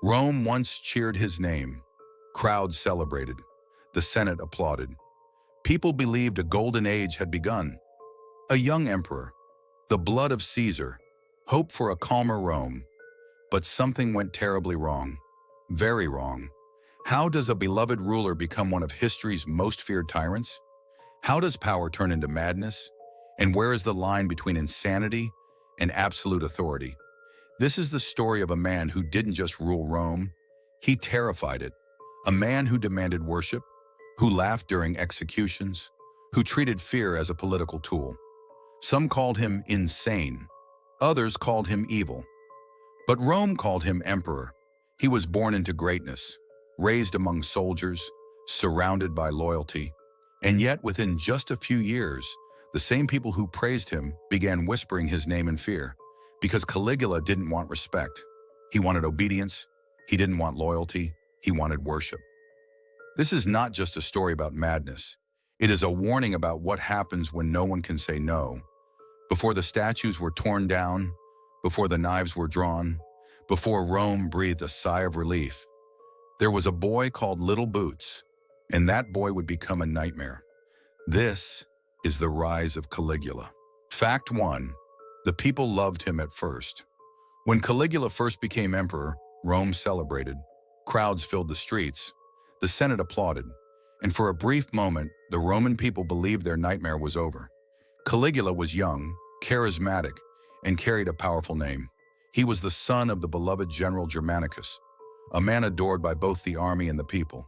Rome once cheered his name. Crowds celebrated. The Senate applauded. People believed a golden age had begun. A young emperor, the blood of Caesar, hope for a calmer Rome. But something went terribly wrong. Very wrong. How does a beloved ruler become one of history's most feared tyrants? How does power turn into madness? And where is the line between insanity and absolute authority? This is the story of a man who didn't just rule Rome, he terrified it. A man who demanded worship, who laughed during executions, who treated fear as a political tool. Some called him insane, others called him evil. But Rome called him emperor. He was born into greatness, raised among soldiers, surrounded by loyalty. And yet, within just a few years, the same people who praised him began whispering his name in fear. Because Caligula didn't want respect. He wanted obedience. He didn't want loyalty. He wanted worship. This is not just a story about madness. It is a warning about what happens when no one can say no. Before the statues were torn down, before the knives were drawn, before Rome breathed a sigh of relief, there was a boy called Little Boots, and that boy would become a nightmare. This is the rise of Caligula. Fact 1. The people loved him at first. When Caligula first became emperor, Rome celebrated. Crowds filled the streets. The Senate applauded. And for a brief moment, the Roman people believed their nightmare was over. Caligula was young, charismatic, and carried a powerful name. He was the son of the beloved general Germanicus, a man adored by both the army and the people.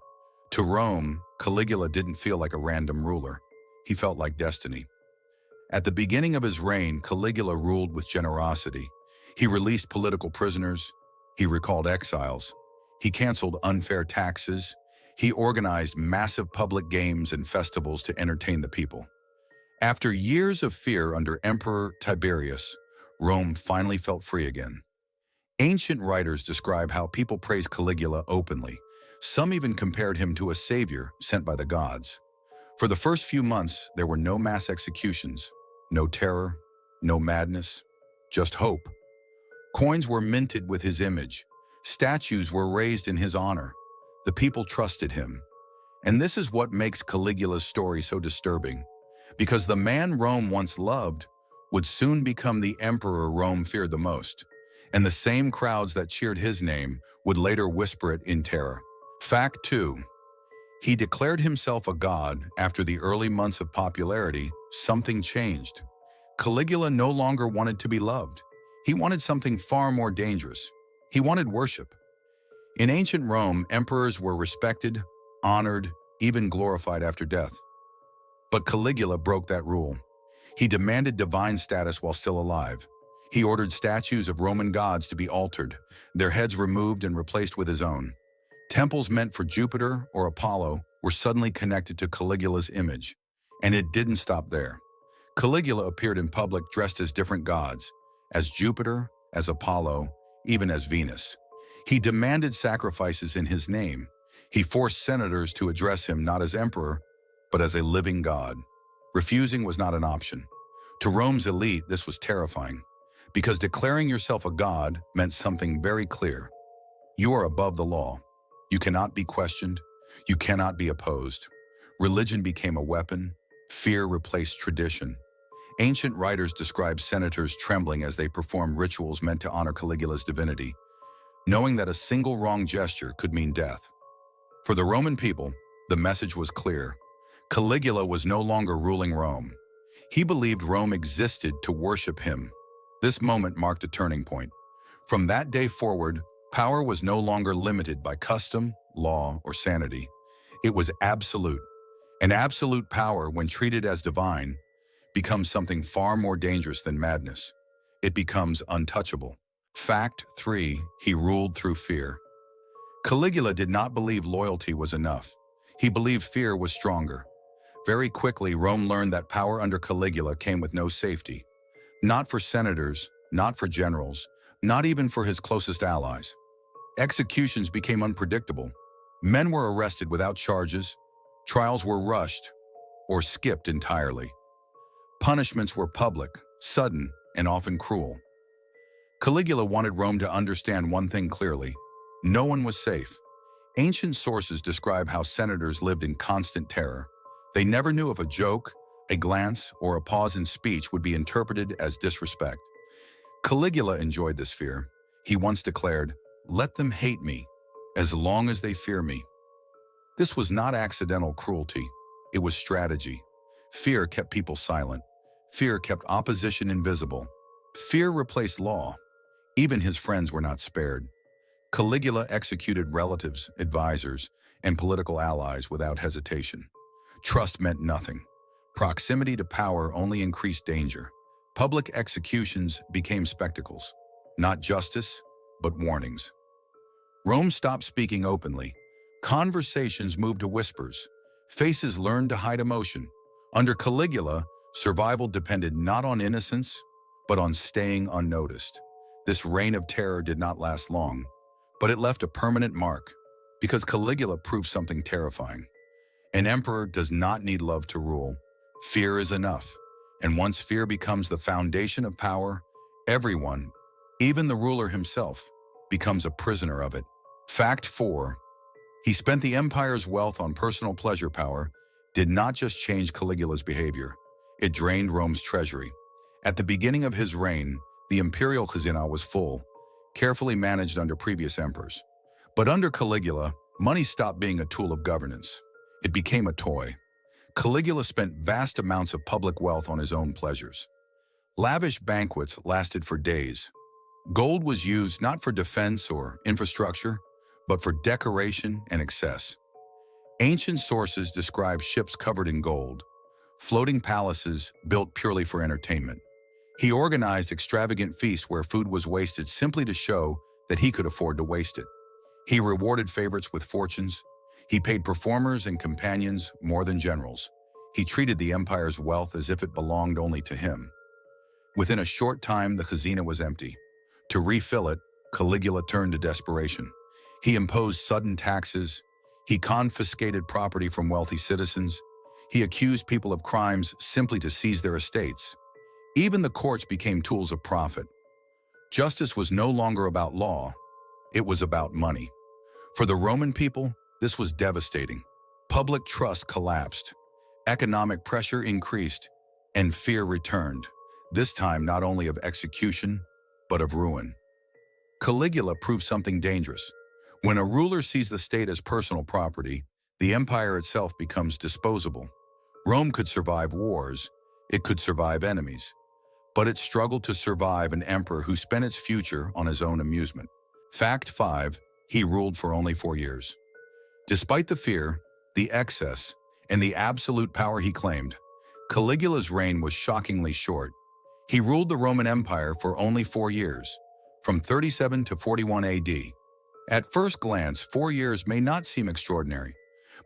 To Rome, Caligula didn't feel like a random ruler. He felt like destiny. At the beginning of his reign, Caligula ruled with generosity. He released political prisoners. He recalled exiles. He canceled unfair taxes. He organized massive public games and festivals to entertain the people. After years of fear under Emperor Tiberius, Rome finally felt free again. Ancient writers describe how people praised Caligula openly. Some even compared him to a savior sent by the gods. For the first few months, there were no mass executions, no terror, no madness, just hope. Coins were minted with his image. Statues were raised in his honor. The people trusted him. And this is what makes Caligula's story so disturbing. Because the man Rome once loved would soon become the emperor Rome feared the most. And the same crowds that cheered his name would later whisper it in terror. Fact 2. He declared himself a god. After the early months of popularity, something changed. Caligula no longer wanted to be loved. He wanted something far more dangerous. He wanted worship. In ancient Rome, emperors were respected, honored, even glorified after death. But Caligula broke that rule. He demanded divine status while still alive. He ordered statues of Roman gods to be altered, their heads removed and replaced with his own. Temples meant for Jupiter or Apollo were suddenly connected to Caligula's image. And it didn't stop there. Caligula appeared in public dressed as different gods, as Jupiter, as Apollo, even as Venus. He demanded sacrifices in his name. He forced senators to address him not as emperor, but as a living god. Refusing was not an option. To Rome's elite, this was terrifying, because declaring yourself a god meant something very clear. You are above the law. You cannot be questioned. You cannot be opposed. Religion became a weapon. Fear replaced tradition. Ancient writers describe senators trembling as they performed rituals meant to honor Caligula's divinity, knowing that a single wrong gesture could mean death. For the Roman people, the message was clear. Caligula was no longer ruling Rome. He believed Rome existed to worship him. This moment marked a turning point. From that day forward, power was no longer limited by custom, law, or sanity. It was absolute. And absolute power, when treated as divine, becomes something far more dangerous than madness. It becomes untouchable. Fact 3. He ruled through fear. Caligula did not believe loyalty was enough. He believed fear was stronger. Very quickly, Rome learned that power under Caligula came with no safety. Not for senators, not for generals, not even for his closest allies. Executions became unpredictable. Men were arrested without charges, trials were rushed, or skipped entirely. Punishments were public, sudden, and often cruel. Caligula wanted Rome to understand one thing clearly: No one was safe. Ancient sources describe how senators lived in constant terror. They never knew if a joke, a glance, or a pause in speech would be interpreted as disrespect. Caligula enjoyed this fear. He once declared, "Let them hate me, as long as they fear me." This was not accidental cruelty. It was strategy. Fear kept people silent. Fear kept opposition invisible. Fear replaced law. Even his friends were not spared. Caligula executed relatives, advisors, and political allies without hesitation. Trust meant nothing. Proximity to power only increased danger. Public executions became spectacles, not justice, but warnings. Rome stopped speaking openly. Conversations moved to whispers. Faces learned to hide emotion. Under Caligula, survival depended not on innocence, but on staying unnoticed. This reign of terror did not last long, but it left a permanent mark, because Caligula proved something terrifying. An emperor does not need love to rule. Fear is enough. And once fear becomes the foundation of power, everyone, even the ruler himself, becomes a prisoner of it. Fact 4. He spent the empire's wealth on personal pleasure. Power did not just change Caligula's behavior, it drained Rome's treasury. At the beginning of his reign, the imperial khazina was full, carefully managed under previous emperors. But under Caligula, money stopped being a tool of governance. It became a toy. Caligula spent vast amounts of public wealth on his own pleasures. Lavish banquets lasted for days. Gold was used not for defense or infrastructure, but for decoration and excess. Ancient sources describe ships covered in gold, floating palaces built purely for entertainment. He organized extravagant feasts where food was wasted simply to show that he could afford to waste it. He rewarded favorites with fortunes. He paid performers and companions more than generals. He treated the empire's wealth as if it belonged only to him. Within a short time, the khazina was empty. To refill it, Caligula turned to desperation. He imposed sudden taxes. He confiscated property from wealthy citizens. He accused people of crimes simply to seize their estates. Even the courts became tools of profit. Justice was no longer about law. It was about money. For the Roman people, this was devastating. Public trust collapsed. Economic pressure increased, and fear returned, this time not only of execution, but of ruin. Caligula proved something dangerous. When a ruler sees the state as personal property, the empire itself becomes disposable. Rome could survive wars, it could survive enemies, but it struggled to survive an emperor who spent its future on his own amusement. Fact 5. He ruled for only 4 years. Despite the fear, the excess, and the absolute power he claimed, Caligula's reign was shockingly short. He ruled the Roman Empire for only 4 years, from 37 to 41 AD. At first glance, 4 years may not seem extraordinary,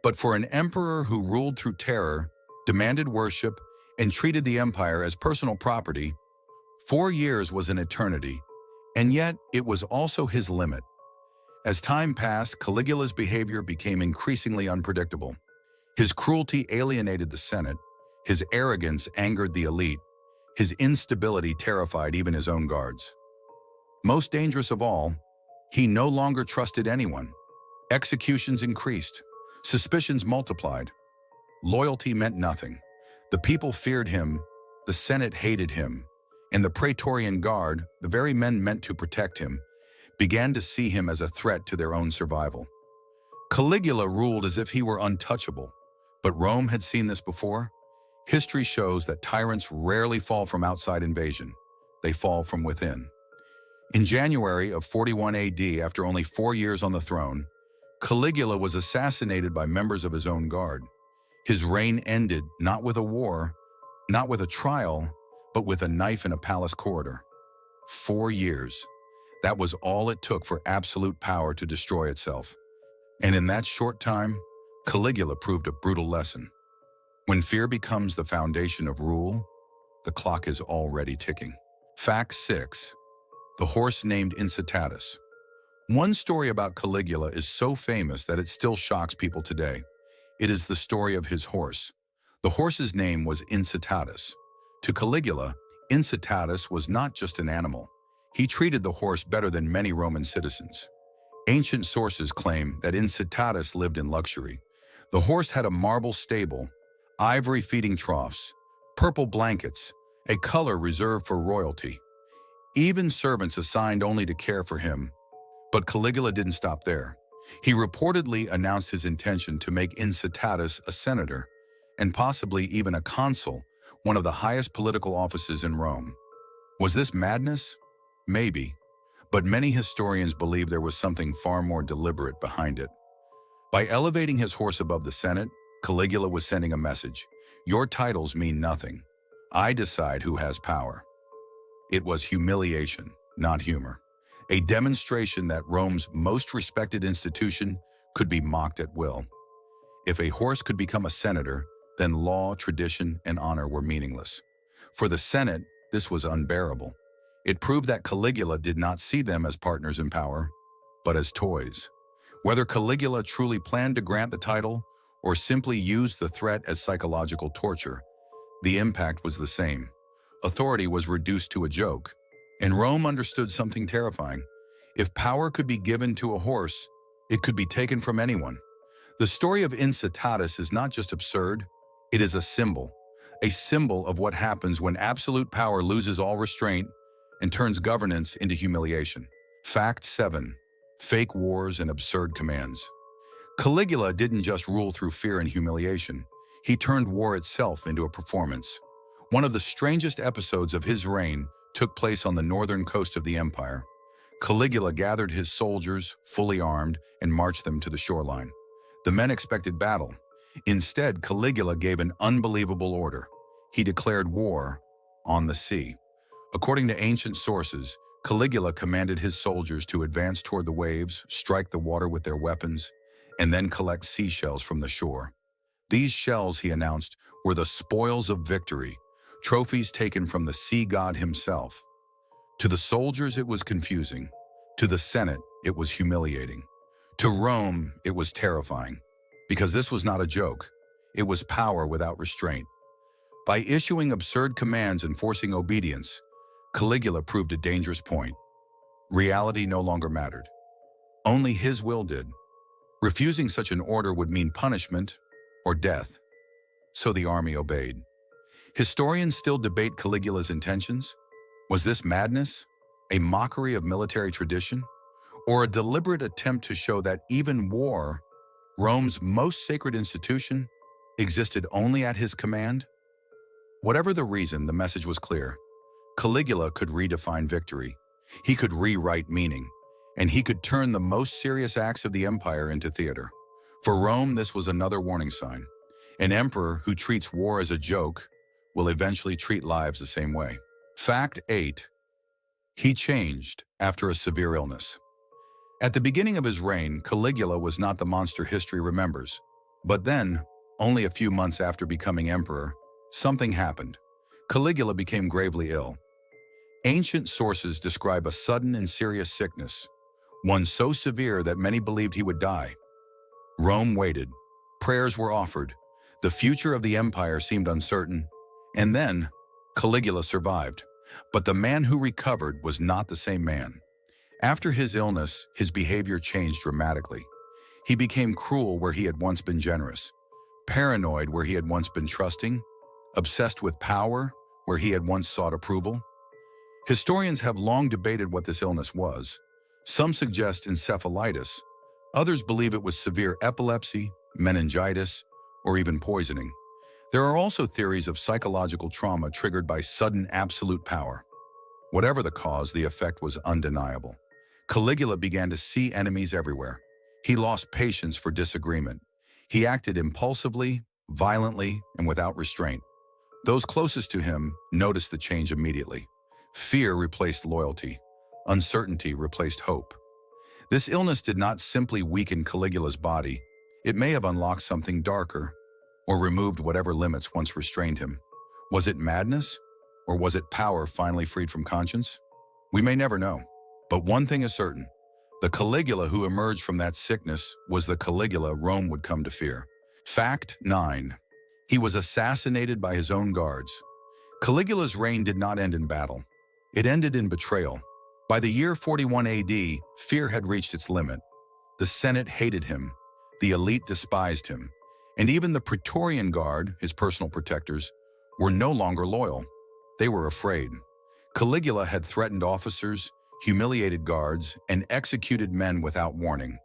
but for an emperor who ruled through terror, demanded worship, and treated the empire as personal property, 4 years was an eternity, and yet it was also his limit. As time passed, Caligula's behavior became increasingly unpredictable. His cruelty alienated the Senate, his arrogance angered the elite, his instability terrified even his own guards. Most dangerous of all, he no longer trusted anyone. Executions increased, suspicions multiplied. Loyalty meant nothing. The people feared him, the Senate hated him, and the Praetorian Guard, the very men meant to protect him, began to see him as a threat to their own survival. Caligula ruled as if he were untouchable, but Rome had seen this before. History shows that tyrants rarely fall from outside invasion. They fall from within. In January of 41 AD, after only 4 years on the throne, Caligula was assassinated by members of his own guard. His reign ended not with a war, not with a trial, but with a knife in a palace corridor. 4 years. That was all it took for absolute power to destroy itself. And in that short time, Caligula proved a brutal lesson. When fear becomes the foundation of rule, the clock is already ticking. Fact 6. The horse named Incitatus. One story about Caligula is so famous that it still shocks people today. It is the story of his horse. The horse's name was Incitatus. To Caligula, Incitatus was not just an animal. He treated the horse better than many Roman citizens. Ancient sources claim that Incitatus lived in luxury. The horse had a marble stable, ivory feeding troughs, purple blankets, a color reserved for royalty. Even servants assigned only to care for him. But Caligula didn't stop there. He reportedly announced his intention to make Incitatus a senator, and possibly even a consul, one of the highest political offices in Rome. Was this madness? Maybe. But many historians believe there was something far more deliberate behind it. By elevating his horse above the Senate, Caligula was sending a message. Your titles mean nothing. I decide who has power. It was humiliation, not humor. A demonstration that Rome's most respected institution could be mocked at will. If a horse could become a senator, then law, tradition, and honor were meaningless. For the Senate, this was unbearable. It proved that Caligula did not see them as partners in power, but as toys. Whether Caligula truly planned to grant the title or simply used the threat as psychological torture, the impact was the same. Authority was reduced to a joke, and Rome understood something terrifying. If power could be given to a horse, it could be taken from anyone. The story of Incitatus is not just absurd, it is a symbol of what happens when absolute power loses all restraint and turns governance into humiliation. Fact 7. Fake wars and absurd commands. Caligula didn't just rule through fear and humiliation. He turned war itself into a performance. One of the strangest episodes of his reign took place on the northern coast of the empire. Caligula gathered his soldiers, fully armed, and marched them to the shoreline. The men expected battle. Instead, Caligula gave an unbelievable order. He declared war on the sea. According to ancient sources, Caligula commanded his soldiers to advance toward the waves, strike the water with their weapons, and then collect seashells from the shore. These shells, he announced, were the spoils of victory, trophies taken from the sea god himself. To the soldiers, it was confusing. To the Senate, it was humiliating. To Rome, it was terrifying. Because this was not a joke. It was power without restraint. By issuing absurd commands and forcing obedience, Caligula proved a dangerous point. Reality no longer mattered. Only his will did. Refusing such an order would mean punishment or death. So the army obeyed. Historians still debate Caligula's intentions. Was this madness, a mockery of military tradition, or a deliberate attempt to show that even war, Rome's most sacred institution, existed only at his command? Whatever the reason, the message was clear. Caligula could redefine victory. He could rewrite meaning, and he could turn the most serious acts of the empire into theater. For Rome, this was another warning sign. An emperor who treats war as a joke will eventually treat lives the same way. Fact 8. He changed after a severe illness. At the beginning of his reign, Caligula was not the monster history remembers. But then, only a few months after becoming emperor, something happened. Caligula became gravely ill. Ancient sources describe a sudden and serious sickness, one so severe that many believed he would die. Rome waited. Prayers were offered. The future of the empire seemed uncertain. And then, Caligula survived. But the man who recovered was not the same man. After his illness, his behavior changed dramatically. He became cruel where he had once been generous, paranoid where he had once been trusting, obsessed with power where he had once sought approval. Historians have long debated what this illness was. Some suggest encephalitis. Others believe it was severe epilepsy, meningitis, or even poisoning. There are also theories of psychological trauma triggered by sudden absolute power. Whatever the cause, the effect was undeniable. Caligula began to see enemies everywhere. He lost patience for disagreement. He acted impulsively, violently, and without restraint. Those closest to him noticed the change immediately. Fear replaced loyalty. Uncertainty replaced hope. This illness did not simply weaken Caligula's body. It may have unlocked something darker, or removed whatever limits once restrained him. Was it madness, or was it power finally freed from conscience? We may never know. But one thing is certain. The Caligula who emerged from that sickness was the Caligula Rome would come to fear. Fact 9. He was assassinated by his own guards. Caligula's reign did not end in battle. It ended in betrayal. By the year 41 AD, fear had reached its limit. The Senate hated him, the elite despised him, and even the Praetorian Guard, his personal protectors, were no longer loyal. They were afraid. Caligula had threatened officers, humiliated guards, and executed men without warning.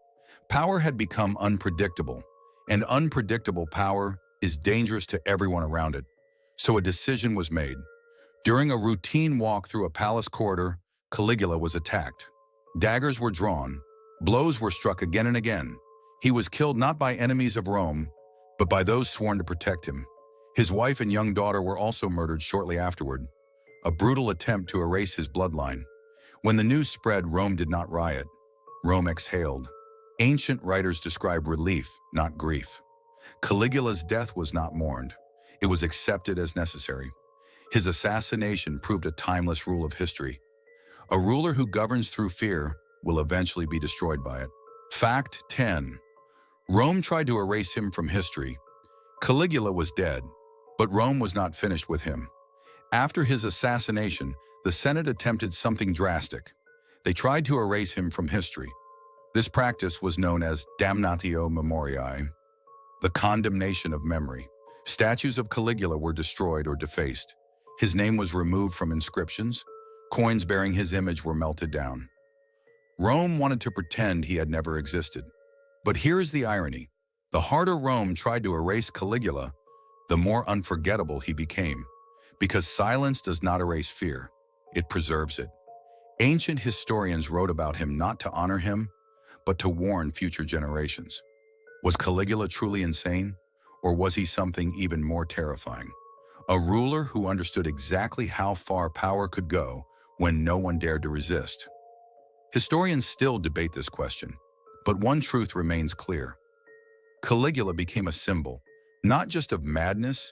Power had become unpredictable, and unpredictable power is dangerous to everyone around it. So a decision was made. During a routine walk through a palace corridor, Caligula was attacked. Daggers were drawn, blows were struck again and again. He was killed not by enemies of Rome, but by those sworn to protect him. His wife and young daughter were also murdered shortly afterward, a brutal attempt to erase his bloodline. When the news spread, Rome did not riot. Rome exhaled. Ancient writers describe relief, not grief. Caligula's death was not mourned. It was accepted as necessary. His assassination proved a timeless rule of history. A ruler who governs through fear will eventually be destroyed by it. Fact 10. Rome tried to erase him from history. Caligula was dead, but Rome was not finished with him. After his assassination, the Senate attempted something drastic. They tried to erase him from history. This practice was known as damnatio memoriae, the condemnation of memory. Statues of Caligula were destroyed or defaced. His name was removed from inscriptions. Coins bearing his image were melted down. Rome wanted to pretend he had never existed. But here is the irony. The harder Rome tried to erase Caligula, the more unforgettable he became. Because silence does not erase fear, it preserves it. Ancient historians wrote about him not to honor him, but to warn future generations. Was Caligula truly insane, or was he something even more terrifying? A ruler who understood exactly how far power could go when no one dared to resist. Historians still debate this question, but one truth remains clear. Caligula became a symbol, not just of madness,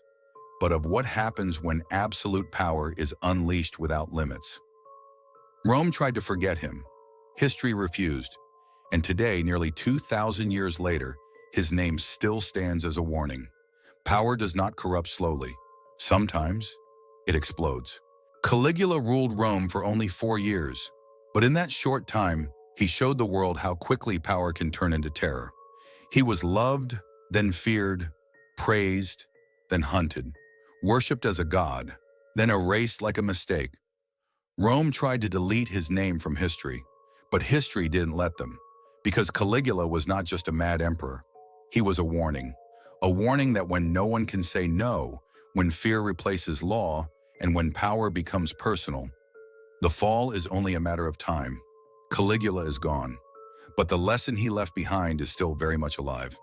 but of what happens when absolute power is unleashed without limits. Rome tried to forget him. History refused. And today, nearly 2,000 years later, his name still stands as a warning. Power does not corrupt slowly. Sometimes, it explodes. Caligula ruled Rome for only 4 years, but in that short time, he showed the world how quickly power can turn into terror. He was loved, then feared, praised, then hunted, worshipped as a god, then erased like a mistake. Rome tried to delete his name from history, but history didn't let them, because Caligula was not just a mad emperor. He was a warning that when no one can say no, when fear replaces law, and when power becomes personal, the fall is only a matter of time. Caligula is gone, but the lesson he left behind is still very much alive.